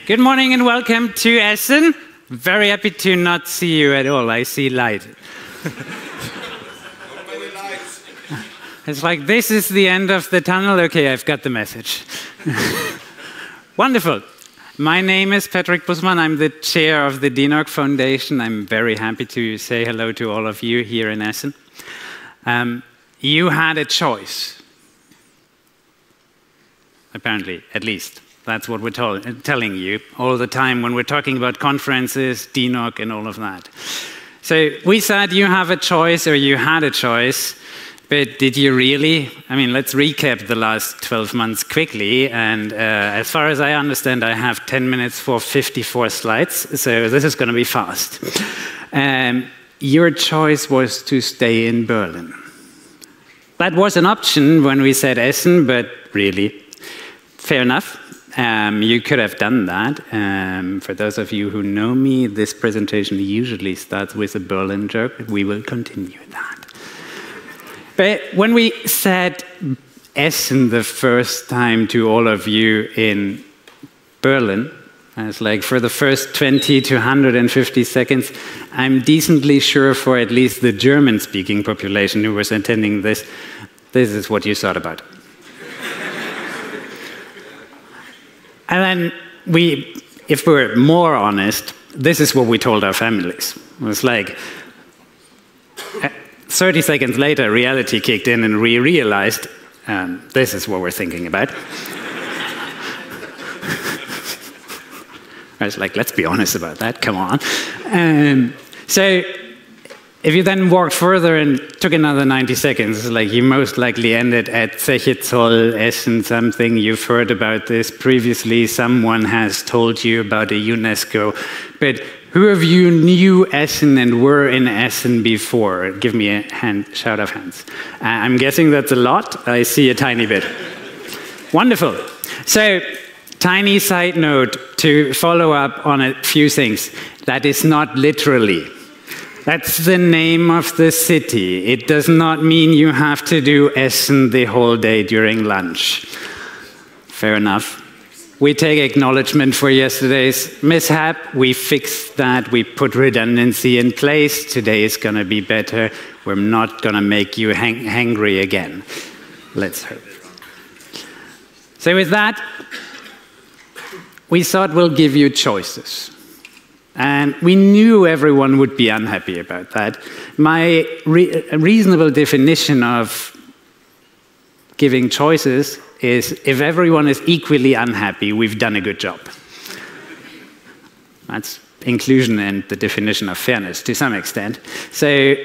Good morning and welcome to Essen. Very happy to not see you at all. I see light. It's like, this is the end of the tunnel. Okay, I've got the message. Wonderful. My name is Patrick Bussmann. I'm the chair of the DENOG Foundation. I'm very happy to say hello to all of you here in Essen. You had a choice. Apparently, at least. That's what we're telling you all the time when we're talking about conferences, DENOG, and all of that. So we said you have a choice, or you had a choice, but did you really? I mean, let's recap the last 12 months quickly. And as far as I understand, I have 10 minutes for 54 slides, so this is going to be fast. Your choice was to stay in Berlin. That was an option when we said Essen, but really, fair enough. You could have done that. For those of you who know me, this presentation usually starts with a Berlin joke. We will continue that. But when we said Essen the first time to all of you in Berlin, I was like, for the first 20 to 150 seconds, I'm decently sure for at least the German-speaking population who was attending this, this is what you thought about. And then if we're more honest, this is what we told our families. It was like, 30 seconds later, reality kicked in and we realized, this is what we're thinking about. I was like, let's be honest about that, come on. So if you then walked further and took another 90 seconds, like you most likely ended at Zeche Zoll, Essen, something. You've heard about this previously. Someone has told you about a UNESCO. But who of you knew Essen and were in Essen before? Give me a shout of hands. I'm guessing that's a lot. I see a tiny bit. Wonderful. So, tiny side note to follow up on a few things. That is not literally. That's the name of the city. It does not mean you have to do Essen the whole day during lunch. Fair enough. We take acknowledgement for yesterday's mishap. We fixed that. We put redundancy in place. Today is going to be better. We're not going to make you hangry again. Let's hope. So with that, we thought we'll give you choices. And we knew everyone would be unhappy about that. My reasonable definition of giving choices is if everyone is equally unhappy, we've done a good job. That's inclusion and the definition of fairness to some extent. So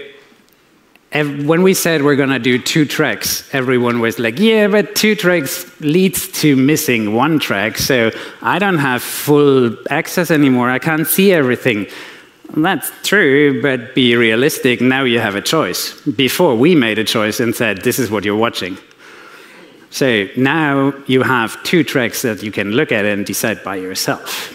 when we said we're going to do 2 tracks, everyone was like, yeah, but 2 tracks leads to missing 1 track, so I don't have full access anymore. I can't see everything. That's true, but be realistic. Now you have a choice. Before, we made a choice and said, this is what you're watching. So now you have 2 tracks that you can look at and decide by yourself.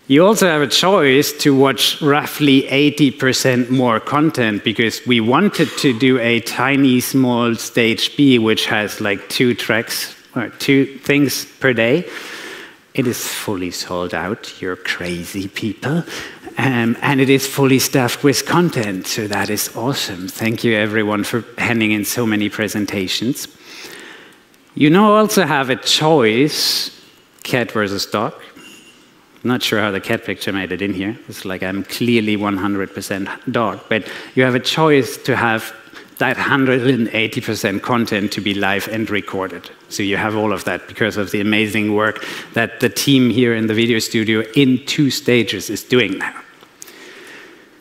You also have a choice to watch roughly 80% more content because we wanted to do a tiny, small stage B, which has like 2 tracks, or 2 things per day. It is fully sold out, you're crazy people. And it is fully stuffed with content, so that is awesome. Thank you everyone for handing in so many presentations. You now also have a choice, cat versus dog. Not sure how the cat picture made it in here. It's like I'm clearly 100% dog, but you have a choice to have that 180% content to be live and recorded. So you have all of that because of the amazing work that the team here in the video studio in 2 stages is doing now.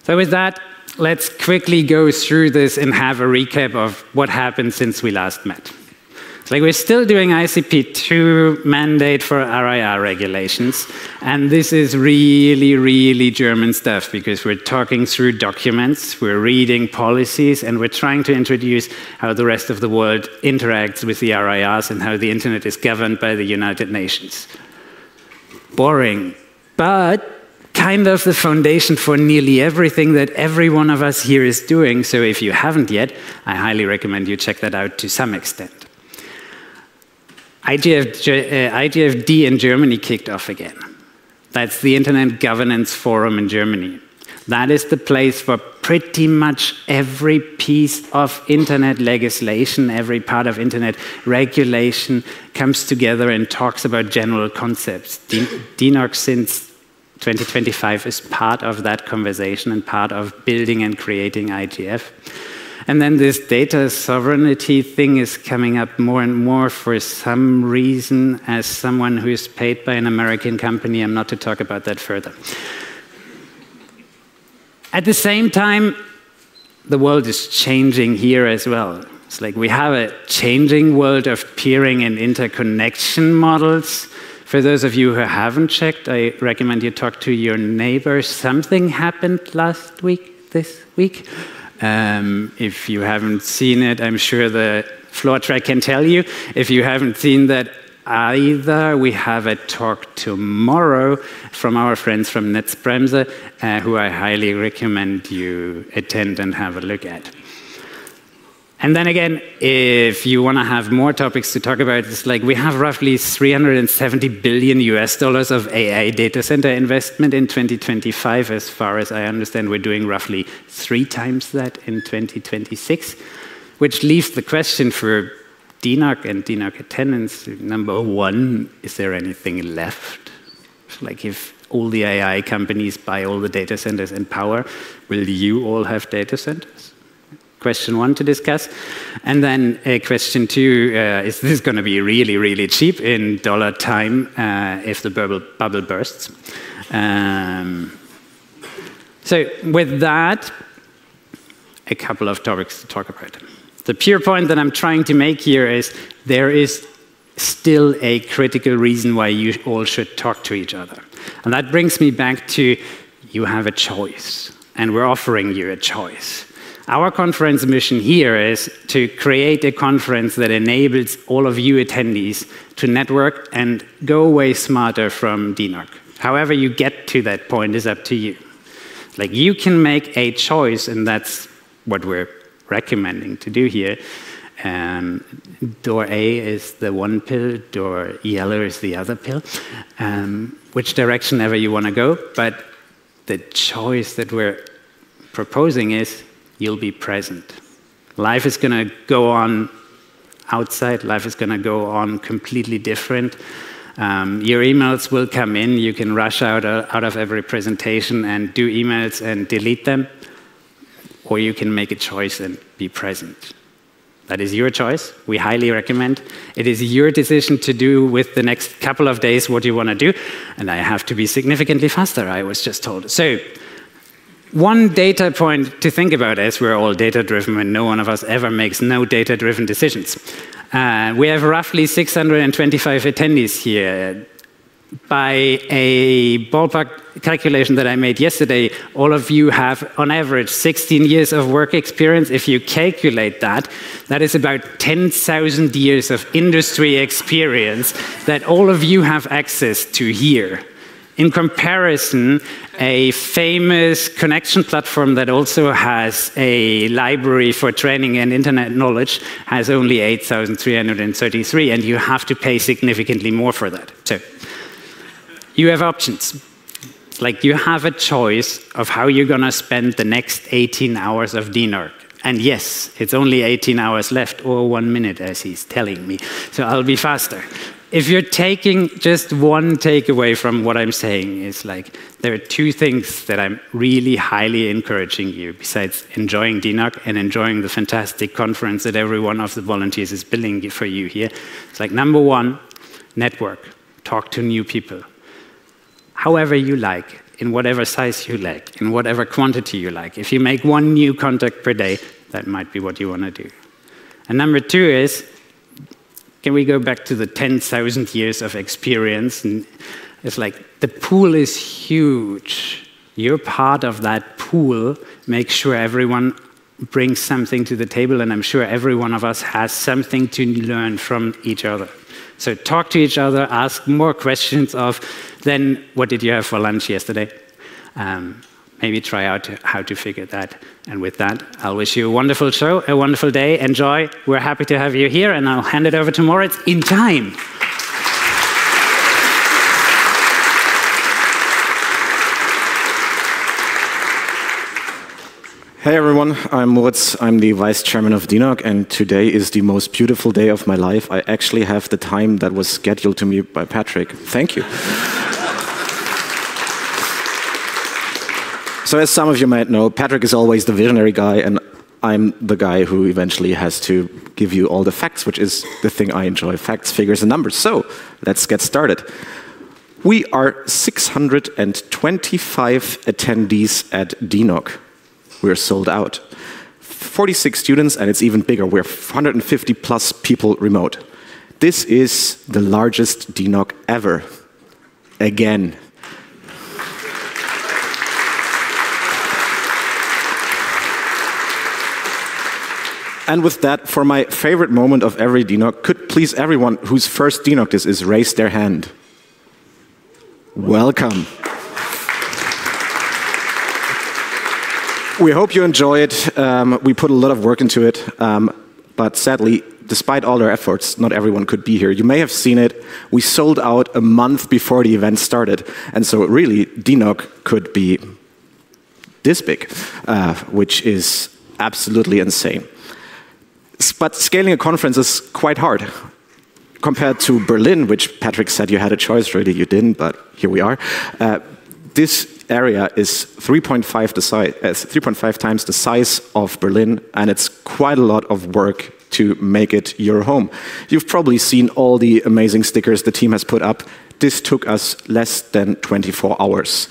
So with that, let's quickly go through this and have a recap of what happened since we last met. Like we're still doing ICP2 mandate for RIR regulations, and this is really, really German stuff because we're talking through documents, we're reading policies, and we're trying to introduce how the rest of the world interacts with the RIRs and how the internet is governed by the United Nations. Boring, but kind of the foundation for nearly everything that every one of us here is doing. So if you haven't yet, I highly recommend you check that out to some extent. IGFD in Germany kicked off again. That's the Internet Governance Forum in Germany. That is the place for pretty much every piece of Internet legislation, every part of Internet regulation comes together and talks about general concepts. DENOG since 2025 is part of that conversation and part of building and creating IGF. And then this data sovereignty thing is coming up more and more for some reason. As someone who is paid by an American company, I'm not to talk about that further. At the same time, the world is changing here as well. It's like we have a changing world of peering and interconnection models. For those of you who haven't checked, I recommend you talk to your neighbor. Something happened last week, this week. If you haven't seen it, I'm sure the floor track can tell you. If you haven't seen that either, we have a talk tomorrow from our friends from Netzbremse, who I highly recommend you attend and have a look at. And then again, if you want to have more topics to talk about, it's like we have roughly $370 billion of AI data center investment in 2025. As far as I understand, we're doing roughly 3 times that in 2026, which leaves the question for DENOG and DENOG attendance. Number 1, is there anything left? Like if all the AI companies buy all the data centers and power, will you all have data centers? Question 1 to discuss. And then question 2, is this going to be really, really cheap in dollar time if the bubble bursts? So with that, a couple of topics to talk about. The pure point that I'm trying to make here is there is still a critical reason why you all should talk to each other. And that brings me back to you have a choice, and we're offering you a choice. Our conference mission here is to create a conference that enables all of you attendees to network and go away smarter from DENOG. However you get to that point is up to you. Like you can make a choice, and that's what we're recommending to do here. Door A is the one pill, door yellow is the other pill. Which direction ever you want to go, but the choice that we're proposing is you'll be present. Life is going to go on outside. Life is going to go on completely different. Your emails will come in. You can rush out of every presentation and do emails and delete them. Or you can make a choice and be present. That is your choice. We highly recommend. It is your decision to do with the next couple of days what you want to do. And I have to be significantly faster, I was just told. So, one data point to think about is we're all data-driven and no one of us ever makes no data-driven decisions. We have roughly 625 attendees here. By a ballpark calculation that I made yesterday, all of you have, on average, 16 years of work experience. If you calculate that, that is about 10,000 years of industry experience that all of you have access to here. In comparison, a famous connection platform that also has a library for training and internet knowledge has only 8,333, and you have to pay significantly more for that. So you have options. Like you have a choice of how you're going to spend the next 18 hours of DENOG. And yes, it's only 18 hours left, or 1 minute, as he's telling me. So I'll be faster. If you're taking just one takeaway from what I'm saying, is like there are 2 things that I'm really highly encouraging you, besides enjoying DENOG and enjoying the fantastic conference that every one of the volunteers is building for you here. It's like number 1, network, talk to new people. However you like, in whatever size you like, in whatever quantity you like. If you make 1 new contact per day, that might be what you want to do. And number 2 is, can we go back to the 10,000 years of experience? And it's like, the pool is huge. You're part of that pool. Make sure everyone brings something to the table, and I'm sure every one of us has something to learn from each other. So talk to each other, ask more questions of, then what did you have for lunch yesterday? maybe try out how to figure that. And with that, I'll wish you a wonderful show, a wonderful day. Enjoy. We're happy to have you here, and I'll hand it over to Moritz in time. Hey everyone, I'm Moritz. I'm the Vice Chairman of DENOG, and today is the most beautiful day of my life. I actually have the time that was scheduled to me by Patrick. Thank you. So as some of you might know, Patrick is always the visionary guy, and I'm the guy who eventually has to give you all the facts, which is the thing I enjoy, facts, figures, and numbers. So let's get started. We are 625 attendees at DENOG. We're sold out. 46 students, and it's even bigger. We're 150 plus people remote. This is the largest DENOG ever. Again. And with that, for my favorite moment of every DENOG, could please everyone whose first DENOG this is raise their hand. Welcome. We hope you enjoy it. We put a lot of work into it, but sadly, despite all our efforts, not everyone could be here. You may have seen it. We sold out a month before the event started, and so really, DENOG could be this big, which is absolutely insane. But scaling a conference is quite hard. Compared to Berlin, which Patrick said you had a choice, really you didn't, but here we are. This area is 3.5 times the size of Berlin, and it's quite a lot of work to make it your home. You've probably seen all the amazing stickers the team has put up. This took us less than 24 hours.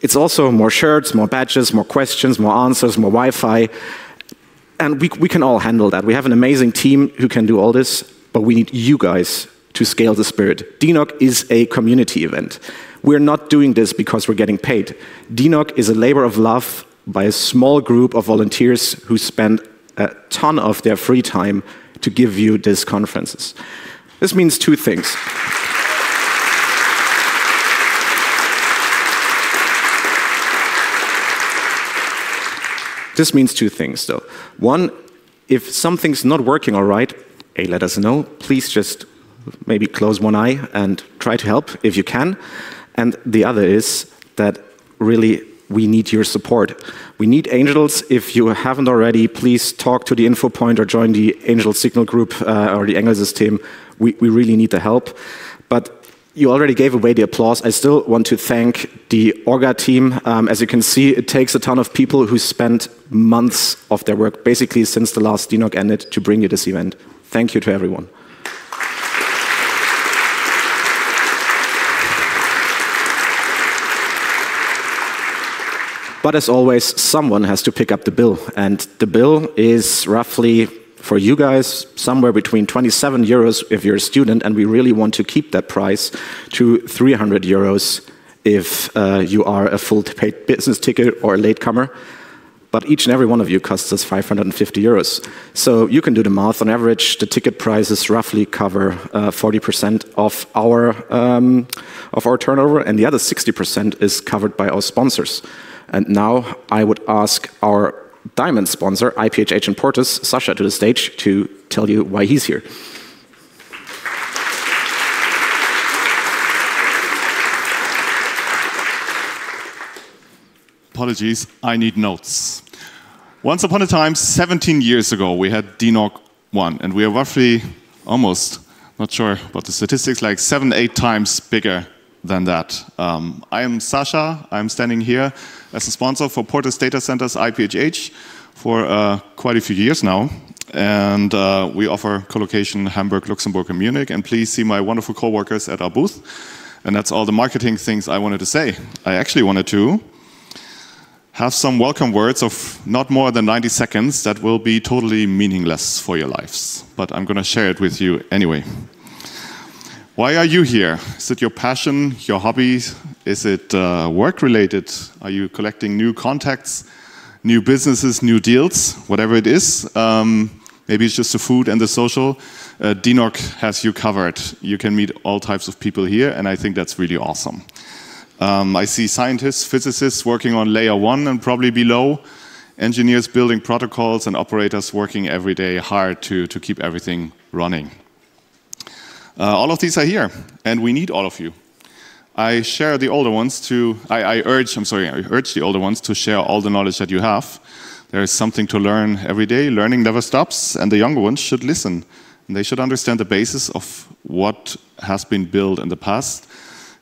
It's also more shirts, more badges, more questions, more answers, more Wi-Fi. And we can all handle that. We have an amazing team who can do all this, but we need you guys to scale the spirit. DENOG is a community event. We're not doing this because we're getting paid. DENOG is a labor of love by a small group of volunteers who spend a ton of their free time to give you these conferences. This means two things. This means two things, though. One, if something's not working all right, hey, let us know. Please just maybe close one eye and try to help if you can. And the other is that really we need your support. We need angels. If you haven't already, please talk to the info point or join the Angel Signal group or the Engels team. We really need the help. But you already gave away the applause. I still want to thank the Orga team. As you can see, it takes a ton of people who spent months of their work, basically since the last DENOG ended, to bring you this event. Thank you to everyone. But as always, someone has to pick up the bill. And the bill is roughly, for you guys, somewhere between 27 euros if you're a student, and we really want to keep that price to 300 euros if you are a full-paid business ticket or a latecomer. But each and every one of you costs us 550 euros. So you can do the math. On average, the ticket prices roughly cover 40% of our turnover, and the other 60% is covered by our sponsors. And now I would ask our diamond sponsor, IPHH and Portis, Sasha, to the stage to tell you why he's here. Apologies, I need notes. Once upon a time, 17 years ago, we had DENOG1, and we are roughly, almost, not sure about the statistics, like 7-8 times bigger than that. I am Sasha. I'm standing here as a sponsor for Portis Data Centers IPHH for quite a few years now. And we offer colocation Hamburg, Luxembourg, and Munich. And please see my wonderful co-workers at our booth. And that's all the marketing things I wanted to say. I actually wanted to have some welcome words of not more than 90 seconds that will be totally meaningless for your lives. But I'm going to share it with you anyway. Why are you here? Is it your passion, your hobbies? Is it work-related? Are you collecting new contacts, new businesses, new deals? Whatever it is. Maybe it's just the food and the social. DENOG has you covered. You can meet all types of people here, and I think that's really awesome. I see scientists, physicists working on layer 1 and probably below, engineers building protocols, and operators working every day hard to keep everything running. All of these are here, and we need all of you. I share the older ones to, I urge the older ones to share all the knowledge that you have. There is something to learn every day. Learning never stops, and the younger ones should listen. And they should understand the basis of what has been built in the past,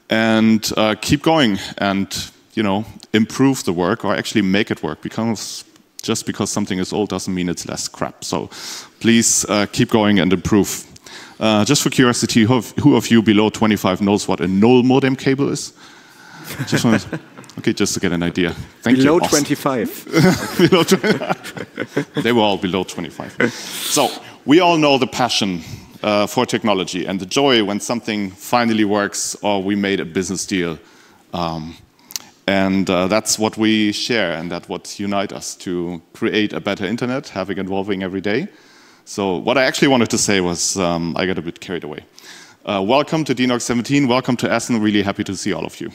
and keep going and, you know, improve the work or actually make it work. Because just because something is old doesn't mean it's less crap. So please keep going and improve. Just for curiosity, who of you below 25 knows what a null modem cable is? Okay, just to get an idea. Thank below you. 25. Below 25. They were all below 25. So we all know the passion for technology and the joy when something finally works or we made a business deal. That's what we share, and that's what unites us to create a better internet, having it evolving every day. So what I actually wanted to say was, I got a bit carried away. Welcome to DENOG17, welcome to Essen, really happy to see all of you.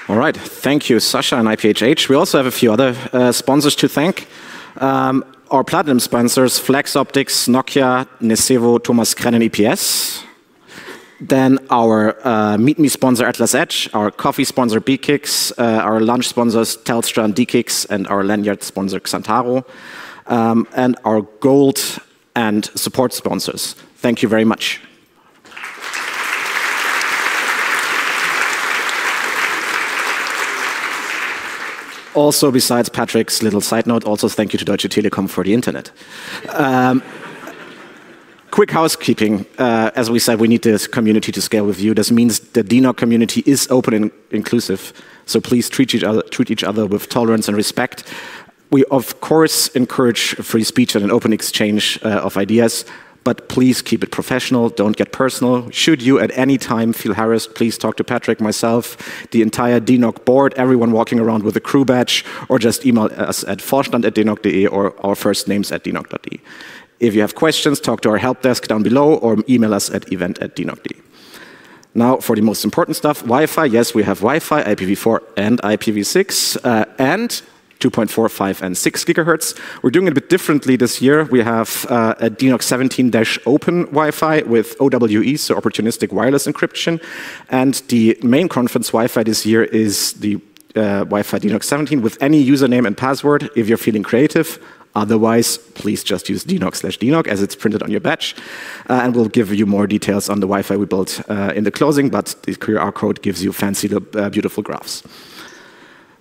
All right, thank you, Sasha and IPHH. We also have a few other sponsors to thank. Our platinum sponsors, Flex Optics, Nokia, Nesevo, Thomas Krenn, and EPS. Then our Meet Me sponsor, Atlas Edge, our coffee sponsor, BKix, our lunch sponsors, Telstra and DKix, and our lanyard sponsor, Xantaro, and our gold and support sponsors. Thank you very much. Also, besides Patrick's little side note, also thank you to Deutsche Telekom for the internet. Quick housekeeping. As we said, we need this community to scale with you. This means the DENOG community is open and inclusive. So please treat each other with tolerance and respect. We, of course, encourage free speech and an open exchange of ideas. But please keep it professional, don't get personal. Should you at any time feel harassed, please talk to Patrick, myself, the entire DENOG board, everyone walking around with a crew badge, or just email us at vorstand@denog.de or our first names at denog.de. If you have questions, talk to our help desk down below or email us at event@denog.de. Now for the most important stuff, Wi-Fi. Yes, we have Wi-Fi, IPv4 and IPv6, and 2.4, 5, and 6 gigahertz. We're doing it a bit differently this year. We have a DENOG17-open Wi-Fi with OWE, so opportunistic wireless encryption. And the main conference Wi-Fi this year is the Wi-Fi DENOG17 with any username and password if you're feeling creative. Otherwise, please just use DENOG/DENOG as it's printed on your badge. And we'll give you more details on the Wi-Fi we built in the closing, but the QR code gives you fancy, beautiful graphs.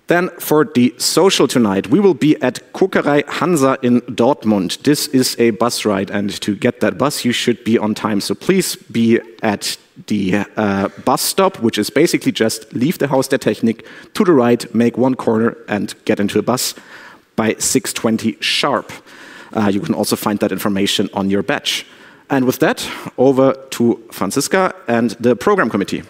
Then for the social tonight, we will be at Kokerei Hansa in Dortmund. This is a bus ride, and to get that bus, you should be on time. So please be at the bus stop, which is basically just leave the Haus der Technik to the right, make one corner, and get into a bus by 6:20 sharp. You can also find that information on your badge. And with that, over to Franziska and the program committee.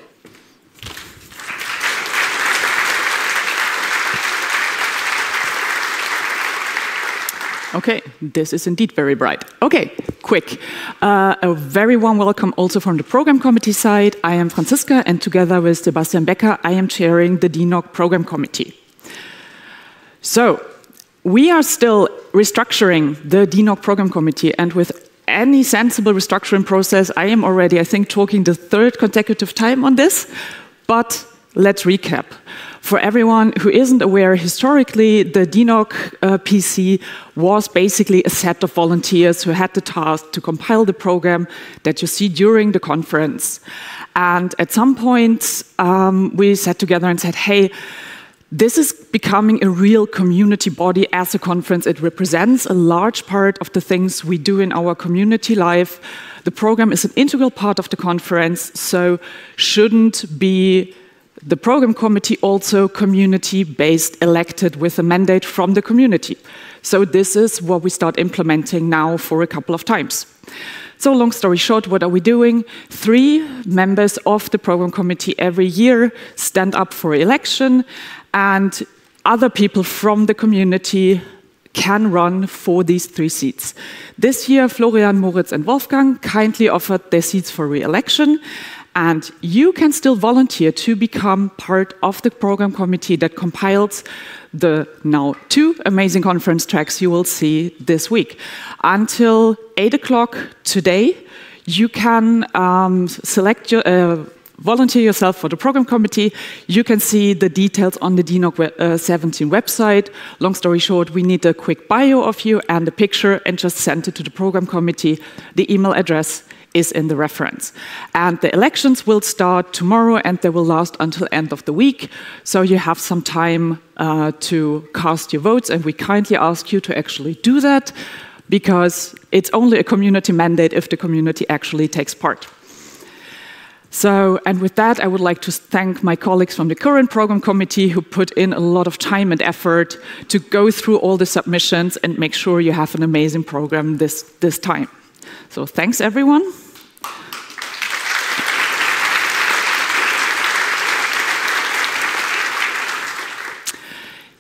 Okay, this is indeed very bright. Okay, quick. A very warm welcome also from the program committee side. I am Franziska, and together with Sebastian Becker, I am chairing the DENOG program committee. So, we are still restructuring the DENOG program committee, and with any sensible restructuring process, I am already, I think, talking the third consecutive time on this, but let's recap. For everyone who isn't aware, historically, the DENOG PC was basically a set of volunteers who had the task to compile the program that you see during the conference. And at some point, we sat together and said, hey, this is becoming a real community body as a conference. It represents a large part of the things we do in our community life. The program is an integral part of the conference, so shouldn't be the program committee also community-based, elected with a mandate from the community. So this is what we start implementing now for a couple of times. So long story short, what are we doing? 3 members of the program committee every year stand up for election, and other people from the community can run for these 3 seats. This year, Florian, Moritz, and Wolfgang kindly offered their seats for re-election, and you can still volunteer to become part of the program committee that compiles the now 2 amazing conference tracks you will see this week. Until 8 o'clock today, you can volunteer yourself for the program committee. You can see the details on the DENOG17 website. Long story short, we need a quick bio of you and a picture, and just send it to the program committee. The email address is in the reference. And the elections will start tomorrow, and they will last until end of the week. So you have some time to cast your votes, and we kindly ask you to actually do that, because it's only a community mandate if the community actually takes part. So, and with that, I would like to thank my colleagues from the current program committee who put in a lot of time and effort to go through all the submissions and make sure you have an amazing program this time. So thanks, everyone.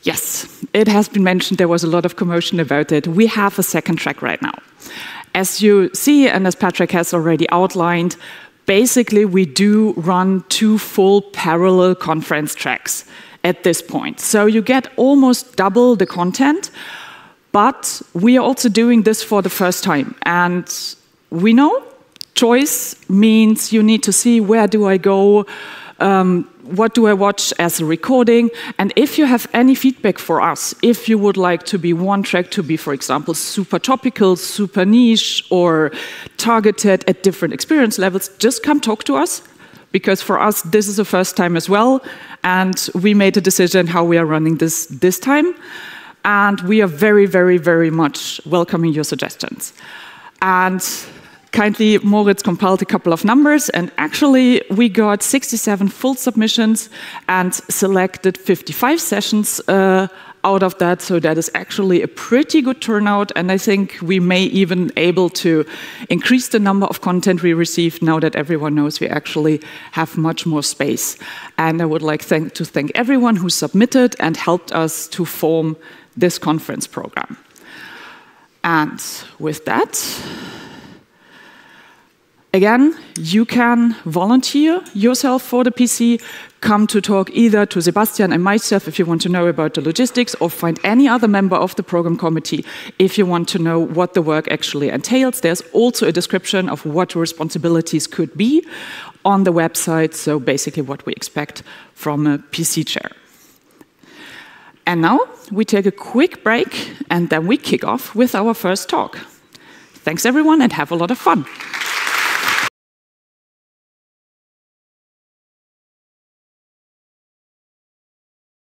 Yes, it has been mentioned, there was a lot of commotion about it. We have a second track right now. As you see, and as Patrick has already outlined, basically we do run 2 full parallel conference tracks at this point. So you get almost double the content, but we are also doing this for the first time. And we know choice means you need to see, where do I go, what do I watch as a recording? And if you have any feedback for us, if you would like to be one track to be, for example, super topical, super niche, or targeted at different experience levels, just come talk to us, because for us, this is the first time as well, and we made a decision how we are running this time, and we are very, very, very much welcoming your suggestions. And kindly, Moritz compiled a couple of numbers, and actually we got 67 full submissions and selected 55 sessions out of that, so that is actually a pretty good turnout, and I think we may even able to increase the number of content we receive now that everyone knows we actually have much more space. And I would like to thank everyone who submitted and helped us to form this conference program. And with that, again, you can volunteer yourself for the PC, come to talk either to Sebastian and myself if you want to know about the logistics, or find any other member of the program committee if you want to know what the work actually entails. There's also a description of what the responsibilities could be on the website, so basically what we expect from a PC chair. And now we take a quick break, and then we kick off with our first talk. Thanks everyone, and have a lot of fun.